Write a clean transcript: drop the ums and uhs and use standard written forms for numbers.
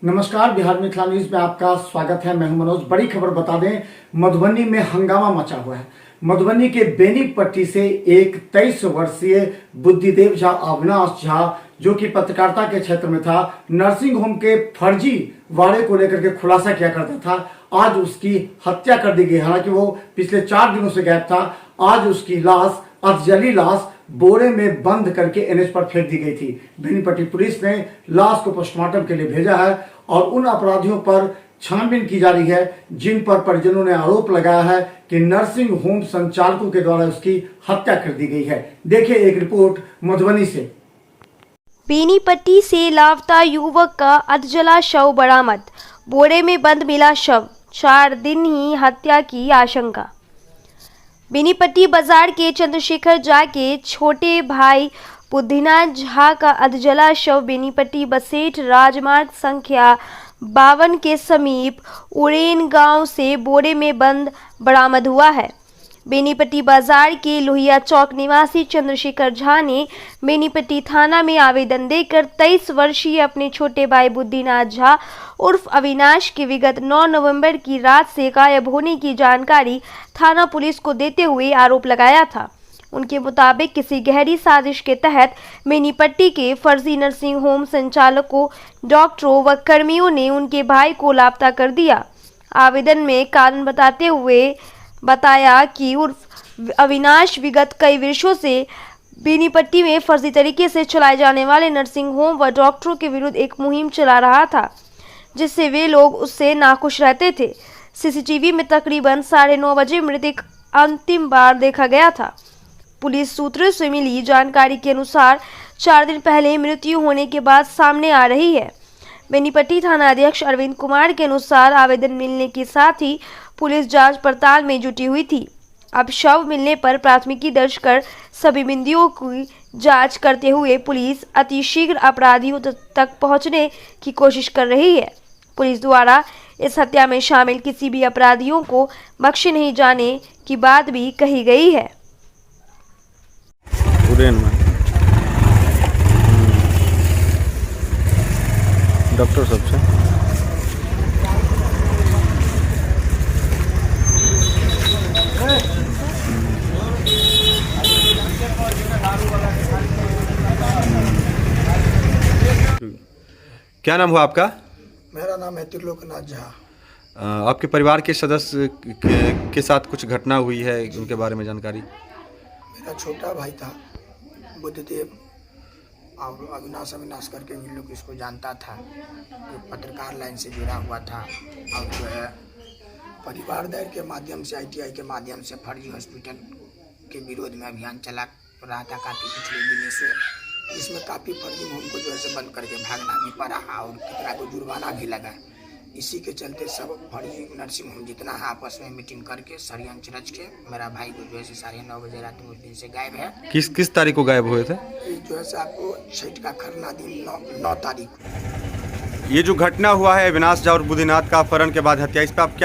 नमस्कार, बिहार मिथिला न्यूज में आपका स्वागत है। मैं हूं मनोज। बड़ी खबर बता दें, मधुबनी में हंगामा मचा हुआ है। मधुबनी के बेनीपट्टी से एक 23 वर्षीय बुद्धिदेव झा अविनाश झा, जो कि पत्रकारिता के क्षेत्र में था, नर्सिंग होम के फर्जी वाड़े को लेकर के खुलासा किया करता था। आज उसकी हत्या कर दी गई। हालांकि वो पिछले 4 दिनों से गायब था। आज उसकी लाश, अधजली लाश, बोरे में बंद करके एनएच पर फेंक दी गई थी। बेनीपट्टी पुलिस ने लाश को पोस्टमार्टम के लिए भेजा है और उन अपराधियों पर छानबीन की जा रही है जिन पर परिजनों ने आरोप लगाया है कि नर्सिंग होम संचालकों के द्वारा उसकी हत्या कर दी गई है। देखिए एक रिपोर्ट मधुबनी से। बेनीपट्टी से लापता युवक का अधजला शव बरामद। बोरे में बंद मिला शव। 4 दिन ही हत्या की आशंका। बेनीपट्टी बाजार के चंद्रशेखर झा के छोटे भाई बुद्धिनाथ झा का अधजला शव बेनीपट्टी बसेठ राजमार्ग संख्या 52 के समीप उड़ेन गांव से बोरे में बंद बरामद हुआ है। बेनीपट्टी बाजार के लोहिया चौक निवासी चंद्रशेखर झा ने बेनीपट्टी थाना में आवेदन देकर 23 वर्षीय अपने छोटे भाई बुद्धिनाथ झा उर्फ अविनाश के विगत 9 नवंबर की रात से गायब होने की जानकारी थाना पुलिस को देते हुए आरोप लगाया था। उनके मुताबिक किसी गहरी साजिश के तहत बेनीपट्टी के फर्जी नर्सिंग होम संचालकों, डॉक्टरों व कर्मियों ने उनके भाई को लापता कर दिया। आवेदन में कारण बताते हुए बताया कि उर्फ अविनाश विगत कई वर्षों से बेनीपट्टी में फर्जी तरीके से चलाए जाने वाले नर्सिंग होम व डॉक्टरों के विरुद्ध एक मुहिम चला रहा था, जिससे वे लोग उससे नाखुश रहते थे। सीसीटीवी में तकरीबन 9:30 बजे मृतक अंतिम बार देखा गया था। पुलिस सूत्रों से मिली जानकारी के अनुसार 4 दिन पहले मृत्यु होने के बाद सामने आ रही है। बेनीपट्टी थाना अध्यक्ष अरविंद कुमार के अनुसार आवेदन मिलने के साथ ही पुलिस जांच पड़ताल में जुटी हुई थी। अब शव मिलने पर प्राथमिकी दर्ज कर सभी बिंदुओं की जांच करते हुए पुलिस अतिशीघ्र अपराधियों तक पहुंचने की कोशिश कर रही है। पुलिस द्वारा इस हत्या में शामिल किसी भी अपराधियों को बख्शे नहीं जाने की बात भी कही गई है। डॉक्टर सबसे क्या नाम हुआ आपका? मेरा नाम है त्रिलोकनाथ झा। आपके परिवार के सदस्य के साथ कुछ घटना हुई है, उनके बारे में जानकारी? मेरा छोटा भाई था बुद्धदेव और अविनाश करके भी लोग इसको जानता था, जो पत्रकार लाइन से जुड़ा हुआ था और जो है परिवार दर के माध्यम से, ITI के माध्यम से फर्जी हॉस्पिटल के विरोध में अभियान चला रहा था काफ़ी पिछले दिनों से। इसमें काफ़ी फर्जी होम को जो है बंद करके भागना भी पड़ा और कितना को जुर्माना भी लगा। इसी के चलते सब फर्जी नर्सिंग होम जितना है आपस में मीटिंग करके षड्यंत्र रच के मेरा भाई को जो है 9:30 बजे रात में उस दिन से गायब है। किस तारीख को गायब हुए थे? जो है आपको छठ का खरना दिन 9 तारीख को। ये जो घटना हुआ है अविनाश झा और बुद्धिनाथ का अपहरण के बाद हत्या, इस पर आप क्या